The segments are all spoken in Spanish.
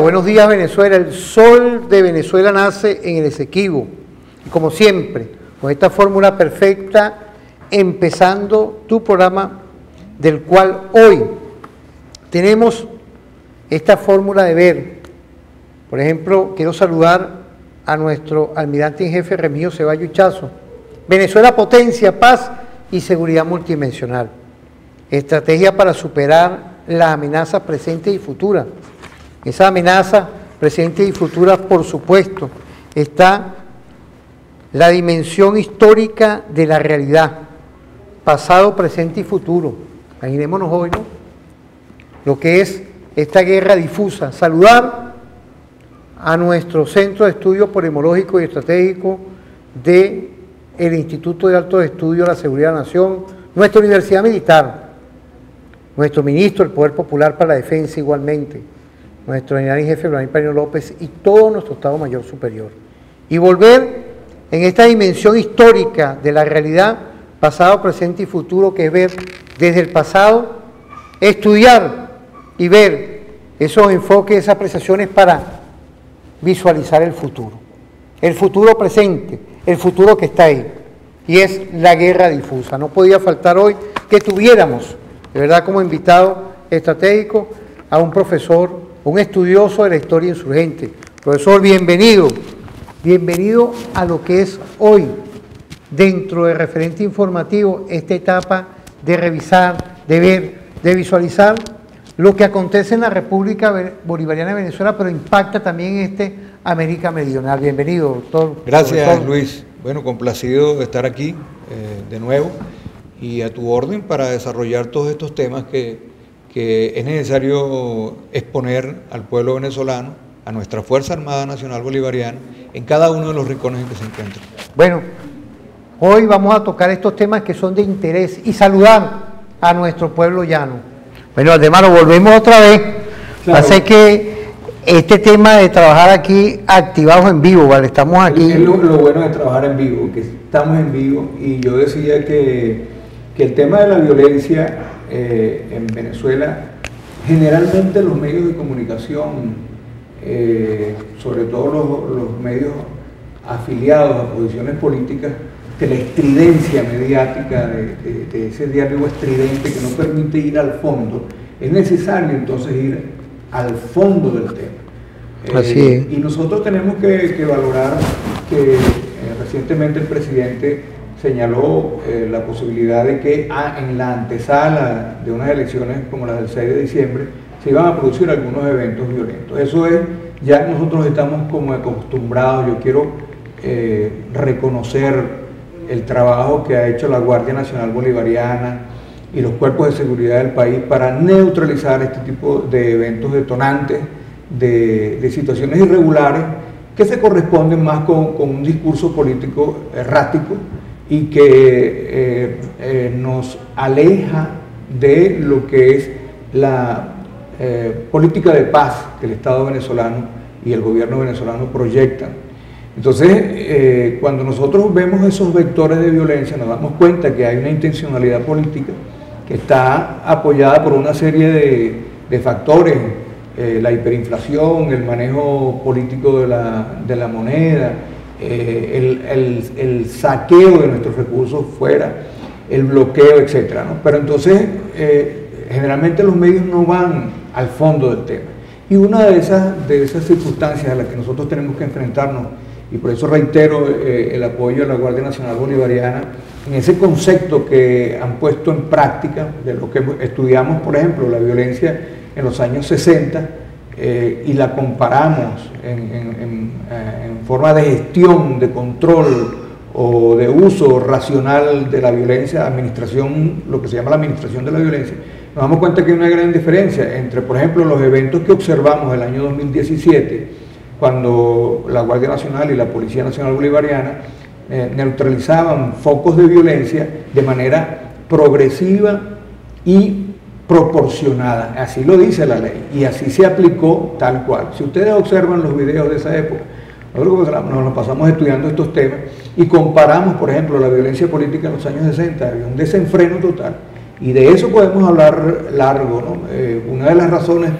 Buenos días, Venezuela. El sol de Venezuela nace en el Esequibo. Y como siempre, con esta fórmula perfecta, empezando tu programa, del cual hoy tenemos esta fórmula de ver. Por ejemplo, quiero saludar a nuestro almirante en jefe Remigio Ceballos Chazo. Venezuela, potencia, paz y seguridad multidimensional. Estrategia para superar las amenazas presentes y futuras. Esa amenaza presente y futura, por supuesto, está la dimensión histórica de la realidad, pasado, presente y futuro. Imaginémonos hoy, ¿no?, lo que es esta guerra difusa. Saludar a nuestro Centro de Estudios Polemológico y Estratégico del Instituto de Altos Estudios de la Seguridad de la Nación, nuestra Universidad Militar, nuestro ministro del Poder Popular para la Defensa igualmente, nuestro general en jefe Vladimir Párez López y todo nuestro Estado Mayor Superior. Y volver en esta dimensión histórica de la realidad, pasado, presente y futuro, que es ver desde el pasado, estudiar y ver esos enfoques, esas apreciaciones para visualizar el futuro presente, el futuro que está ahí, y es la guerra difusa. No podía faltar hoy que tuviéramos, de verdad, como invitado estratégico a un profesor, un estudioso de la historia insurgente. Profesor, bienvenido a lo que es hoy, dentro del referente informativo, esta etapa de revisar, de ver, de visualizar lo que acontece en la República Bolivariana de Venezuela, pero impacta también en América Meridional. Bienvenido, doctor. Gracias, profesor Luis. Bueno, complacido de estar aquí de nuevo y a tu orden para desarrollar todos estos temas que es necesario exponer al pueblo venezolano, a nuestra Fuerza Armada Nacional Bolivariana, en cada uno de los rincones en que se encuentra. Bueno, hoy vamos a tocar estos temas que son de interés y saludar a nuestro pueblo llano. Bueno, Aldemaro, volvemos otra vez. Claro. Así que este tema de trabajar aquí activados en vivo, ¿vale? Estamos aquí. Es lo bueno de trabajar en vivo, que estamos en vivo, y yo decía que el tema de la violencia en Venezuela, generalmente los medios de comunicación, sobre todo los medios afiliados a posiciones políticas, de la estridencia mediática, de ese diálogo estridente que no permite ir al fondo, es necesario entonces ir al fondo del tema. Así es. Y nosotros tenemos que valorar que recientemente el presidente señaló la posibilidad de que en la antesala de unas elecciones como las del 6 de diciembre se iban a producir algunos eventos violentos. Eso es, ya nosotros estamos como acostumbrados. Yo quiero reconocer el trabajo que ha hecho la Guardia Nacional Bolivariana y los cuerpos de seguridad del país para neutralizar este tipo de eventos detonantes, de situaciones irregulares que se corresponden más con un discurso político errático y que nos aleja de lo que es la política de paz que el Estado venezolano y el gobierno venezolano proyectan. Entonces, cuando nosotros vemos esos vectores de violencia, nos damos cuenta que hay una intencionalidad política que está apoyada por una serie de factores, la hiperinflación, el manejo político de la moneda, el saqueo de nuestros recursos fuera, el bloqueo, etc., ¿no? Pero entonces, generalmente los medios no van al fondo del tema. Y una de esas circunstancias a las que nosotros tenemos que enfrentarnos, y por eso reitero el apoyo a la Guardia Nacional Bolivariana, en ese concepto que han puesto en práctica de lo que estudiamos, por ejemplo, la violencia en los años 60, y la comparamos en forma de gestión, de control o de uso racional de la violencia, administración, lo que se llama la administración de la violencia, nos damos cuenta que hay una gran diferencia entre, por ejemplo, los eventos que observamos el año 2017, cuando la Guardia Nacional y la Policía Nacional Bolivariana neutralizaban focos de violencia de manera progresiva y proporcionada, así lo dice la ley, y así se aplicó tal cual. Si ustedes observan los videos de esa época, nosotros nos pasamos estudiando estos temas y comparamos, por ejemplo, la violencia política en los años 60, había un desenfreno total, y de eso podemos hablar largo, ¿no? Una de las razones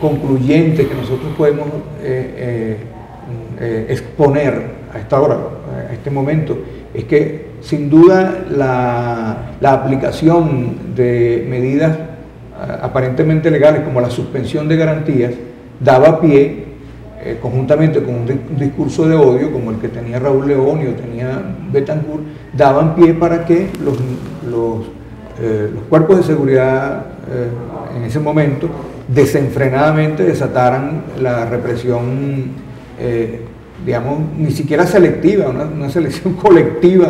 concluyentes que nosotros podemos exponer a esta hora, a este momento, es que sin duda la aplicación de medidas aparentemente legales como la suspensión de garantías daba pie, conjuntamente con un discurso de odio como el que tenía Raúl León y o tenía Betancourt, daban pie para que los cuerpos de seguridad en ese momento desenfrenadamente desataran la represión, digamos, ni siquiera selectiva, una selección colectiva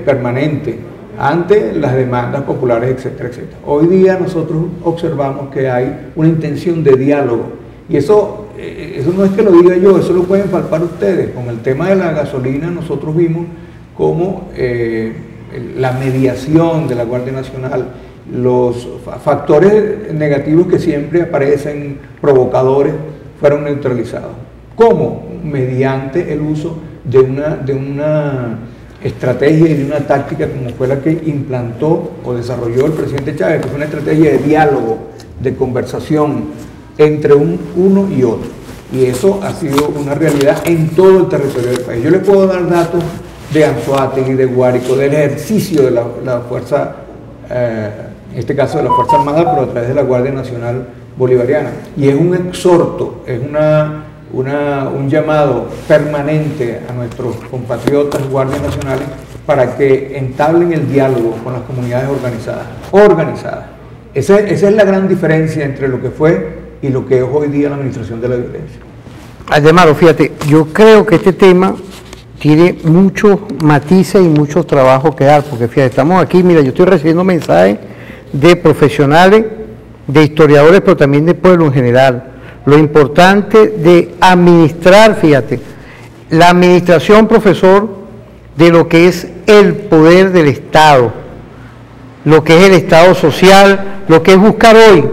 permanente ante las demandas populares, etcétera, etcétera. Hoy día nosotros observamos que hay una intención de diálogo, y eso no es que lo diga yo, eso lo pueden palpar ustedes. Con el tema de la gasolina nosotros vimos cómo la mediación de la Guardia Nacional, los factores negativos que siempre aparecen, provocadores, fueron neutralizados. ¿Cómo? Mediante el uso de una estrategia y de una táctica como fue la que implantó o desarrolló el presidente Chávez, que fue una estrategia de diálogo, de conversación entre uno y otro. Y eso ha sido una realidad en todo el territorio del país. Yo les puedo dar datos de Anzoátegui, de Guárico, del ejercicio de la fuerza, en este caso de la Fuerza Armada, pero a través de la Guardia Nacional Bolivariana. Y es un exhorto, es un llamado permanente a nuestros compatriotas guardias nacionales para que entablen el diálogo con las comunidades organizadas. Esa es la gran diferencia entre lo que fue y lo que es hoy día la administración de la violencia. Además, fíjate, yo creo que este tema tiene muchos matices y mucho trabajo que dar, porque fíjate, estamos aquí, mira, yo estoy recibiendo mensajes de profesionales, de historiadores, pero también de pueblo en general. Lo importante de administrar, fíjate, la administración, profesor, de lo que es el poder del Estado, lo que es el Estado social, lo que es buscar hoy,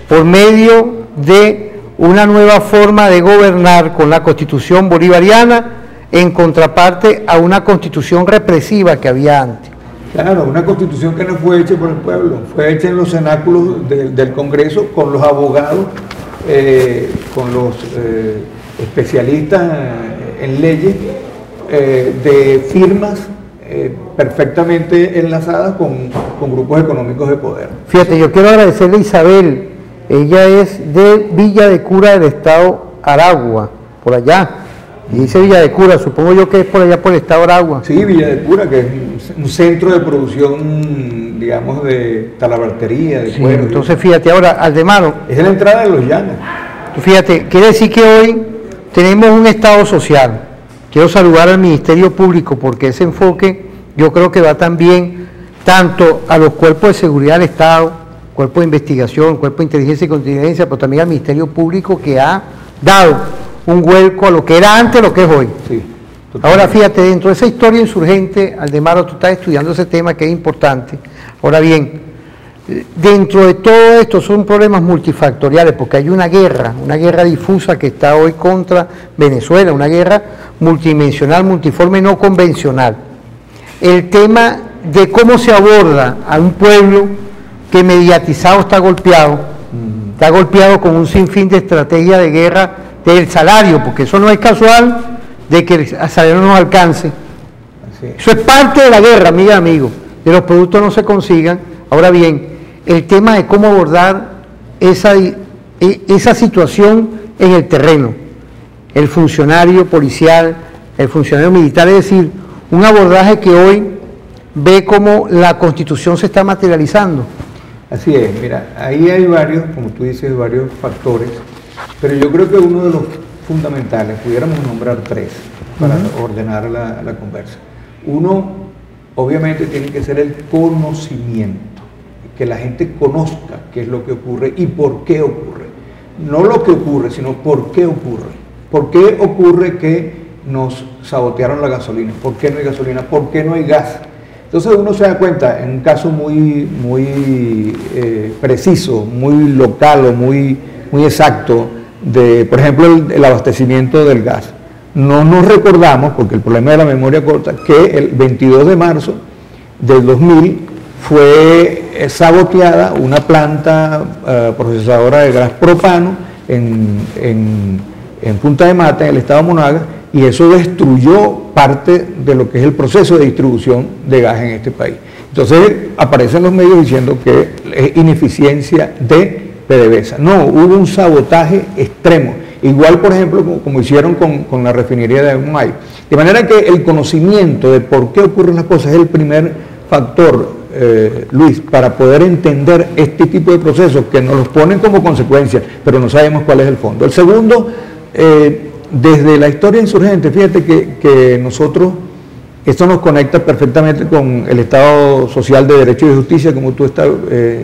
por medio de una nueva forma de gobernar con la Constitución bolivariana, en contraparte a una Constitución represiva que había antes. Claro, una Constitución que no fue hecha por el pueblo, fue hecha en los cenáculos del Congreso con los abogados, con los especialistas en leyes, de firmas perfectamente enlazadas con grupos económicos de poder. Fíjate, yo quiero agradecerle a Isabel, ella es de Villa de Cura del estado Aragua, por allá. Y dice Villa de Cura, supongo yo que es por allá por el estado Aragua. Sí, Villa de Cura, que es un centro de producción, digamos, de talabartería, de cuero. Entonces fíjate, ahora, Aldemaro. Es la entrada de los llanos. Fíjate, quiere decir que hoy tenemos un Estado social. Quiero saludar al Ministerio Público porque ese enfoque yo creo que va también tanto a los cuerpos de seguridad del Estado, cuerpo de investigación, cuerpo de inteligencia y contingencia, pero también al Ministerio Público que ha dado un vuelco a lo que era antes, lo que es hoy. Sí, ahora fíjate, dentro de esa historia insurgente, Aldemaro, tú estás estudiando ese tema que es importante. Ahora bien, dentro de todo esto son problemas multifactoriales, porque hay una guerra difusa que está hoy contra Venezuela, una guerra multidimensional, multiforme, no convencional. El tema de cómo se aborda a un pueblo que mediatizado está golpeado con un sinfín de estrategia de guerra del salario, porque eso no es casual de que el salario no nos alcance. Eso es parte de la guerra, amiga, amigo, de los productos no se consigan. Ahora bien, el tema de cómo abordar esa situación en el terreno, el funcionario policial, el funcionario militar, es decir, un abordaje que hoy ve cómo la Constitución se está materializando. Así es, mira, ahí hay varios, como tú dices, varios factores, pero yo creo que uno de los fundamentales, pudiéramos nombrar tres para ordenar la conversa. Uno, obviamente, tiene que ser el conocimiento, que la gente conozca qué es lo que ocurre y por qué ocurre. No lo que ocurre, sino por qué ocurre. ¿Por qué ocurre que nos sabotearon la gasolina? ¿Por qué no hay gasolina? ¿Por qué no hay gas? Entonces uno se da cuenta, en un caso muy preciso, muy local o muy exacto, de, por ejemplo, el abastecimiento del gas. No nos recordamos, porque el problema de la memoria corta, que el 22 de marzo del 2000 fue saboteada una planta procesadora de gas propano en Punta de Mata, en el estado de Monagas, y eso destruyó parte de lo que es el proceso de distribución de gas en este país. Entonces aparecen los medios diciendo que es ineficiencia de PDVSA. No, hubo un sabotaje extremo. Igual, por ejemplo, como hicieron con la refinería de Humay. De manera que el conocimiento de por qué ocurren las cosas es el primer factor, Luis, para poder entender este tipo de procesos que nos los ponen como consecuencia, pero no sabemos cuál es el fondo. El segundo, desde la historia insurgente, fíjate que nosotros, esto nos conecta perfectamente con el Estado Social de Derecho y Justicia, como tú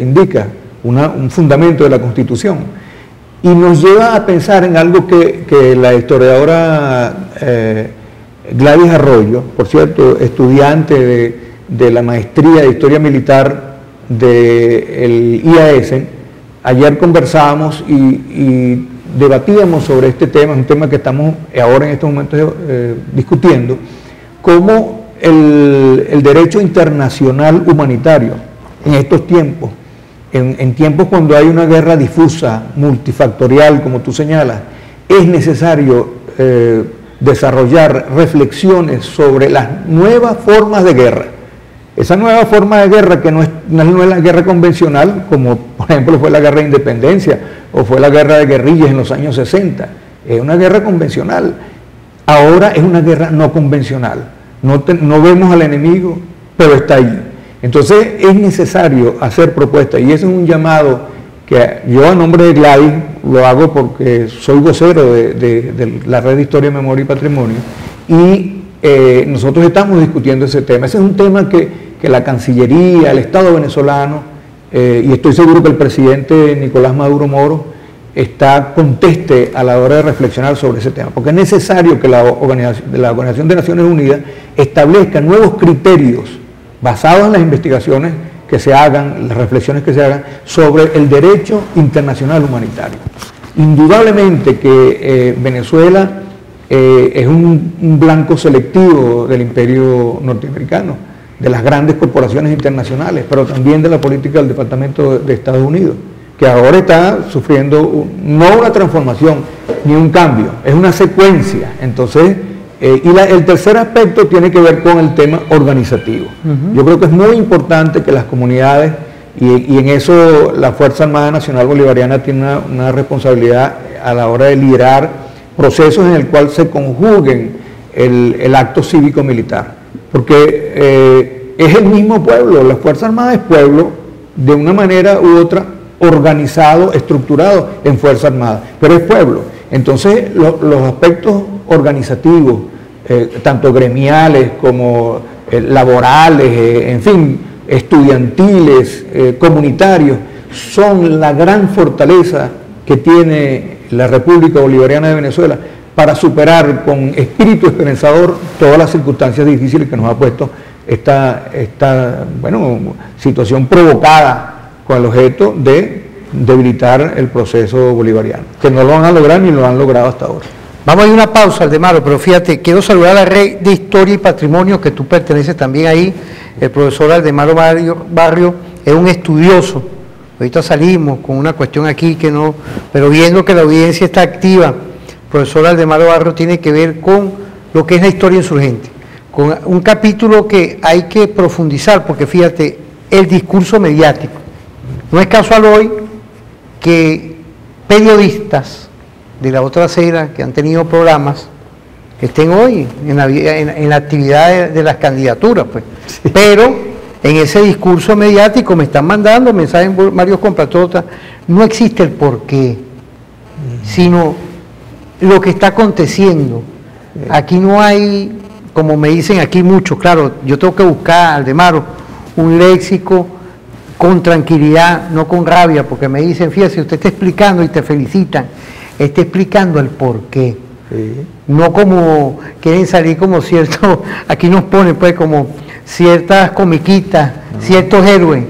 indicas, un fundamento de la Constitución, y nos lleva a pensar en algo que la historiadora Gladys Arroyo, por cierto, estudiante de la maestría de Historia Militar del IAS, ayer conversábamos y debatíamos sobre este tema, es un tema que estamos ahora en estos momentos discutiendo, cómo el derecho internacional humanitario en estos tiempos, en tiempos cuando hay una guerra difusa, multifactorial, como tú señalas, es necesario desarrollar reflexiones sobre las nuevas formas de guerra. Esa nueva forma de guerra que no es la guerra convencional, como por ejemplo fue la guerra de independencia o fue la guerra de guerrillas en los años 60, es una guerra convencional. Ahora es una guerra no convencional. No vemos al enemigo, pero está ahí. Entonces es necesario hacer propuestas, y ese es un llamado que yo a nombre de Gladys lo hago porque soy vocero de la Red de Historia, Memoria y Patrimonio, y nosotros estamos discutiendo ese tema. Ese es un tema que la Cancillería, el Estado venezolano, y estoy seguro que el presidente Nicolás Maduro Moro está conteste a la hora de reflexionar sobre ese tema, porque es necesario que la Organización de Naciones Unidas establezca nuevos criterios basados en las investigaciones que se hagan, las reflexiones que se hagan sobre el derecho internacional humanitario. Indudablemente que Venezuela es un blanco selectivo del imperio norteamericano, de las grandes corporaciones internacionales, pero también de la política del Departamento de Estados Unidos, que ahora está sufriendo no una transformación ni un cambio, es una secuencia. Entonces, el tercer aspecto tiene que ver con el tema organizativo. Yo creo que es muy importante que las comunidades, y en eso la Fuerza Armada Nacional Bolivariana tiene una responsabilidad a la hora de liderar procesos en el cual se conjuguen el acto cívico-militar, porque es el mismo pueblo, la Fuerza Armada es pueblo, de una manera u otra, organizado, estructurado en Fuerza Armada, pero es pueblo. Entonces los aspectos organizativos, tanto gremiales como laborales, en fin, estudiantiles, comunitarios, son la gran fortaleza que tiene la República Bolivariana de Venezuela para superar con espíritu esperanzador todas las circunstancias difíciles que nos ha puesto esta situación provocada con el objeto de debilitar el proceso bolivariano, que no lo van a lograr ni lo han logrado hasta ahora. Vamos a ir a una pausa, Aldemaro, pero fíjate, quiero saludar a la Red de Historia y Patrimonio, que tú perteneces también ahí. El profesor Aldemaro Barrio es un estudioso. Ahorita salimos con una cuestión aquí que no, pero viendo que la audiencia está activa, el profesor Aldemaro Barrio tiene que ver con lo que es la historia insurgente, con un capítulo que hay que profundizar, porque fíjate, el discurso mediático. No es casual hoy que periodistas de la otra acera que han tenido programas que estén hoy en la actividad de las candidaturas, pues. Sí. Pero en ese discurso mediático me están mandando mensajes varios compatriotas, no existe el porqué, sino lo que está aconteciendo. Aquí no hay, como me dicen aquí muchos, claro, yo tengo que buscar, Aldemaro, un léxico con tranquilidad, no con rabia, porque me dicen, fíjate, usted está explicando y te felicitan, está explicando el porqué. Sí. No como quieren salir como cierto, aquí nos ponen pues como ciertas comiquitas, ciertos héroes.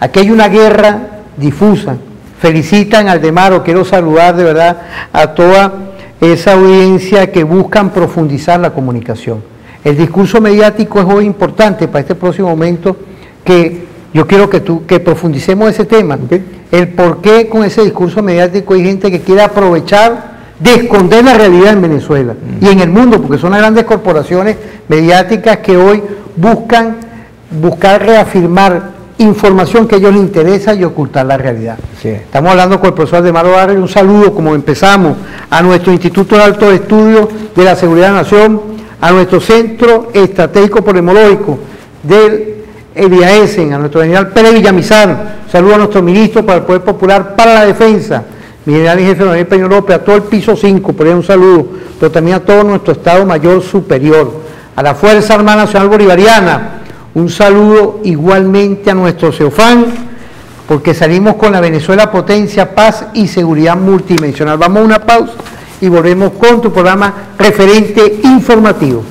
Aquí hay una guerra difusa. Felicitan al Demaro, quiero saludar de verdad a toda esa audiencia que buscan profundizar la comunicación. El discurso mediático es hoy importante para este próximo momento, que yo quiero que profundicemos ese tema. Okay. El por qué con ese discurso mediático hay gente que quiere aprovechar de esconder la realidad en Venezuela y en el mundo, porque son las grandes corporaciones mediáticas que hoy buscar reafirmar información que a ellos les interesa y ocultar la realidad. Sí. Estamos hablando con el profesor Demaro Barrio. Un saludo, como empezamos, a nuestro Instituto de Altos Estudios de la Seguridad de la Nación, a nuestro Centro Estratégico Polemológico del IAESEN, a nuestro general Pérez Villamizar. Un saludo a nuestro ministro para el Poder Popular para la Defensa, mi general y jefe Manuel Peña López, a todo el piso 5, por ahí un saludo, pero también a todo nuestro Estado Mayor Superior, a la Fuerza Armada Nacional Bolivariana. Un saludo igualmente a nuestro CEOFAN, porque salimos con la Venezuela Potencia, Paz y Seguridad Multidimensional. Vamos a una pausa y volvemos con tu programa Referente Informativo.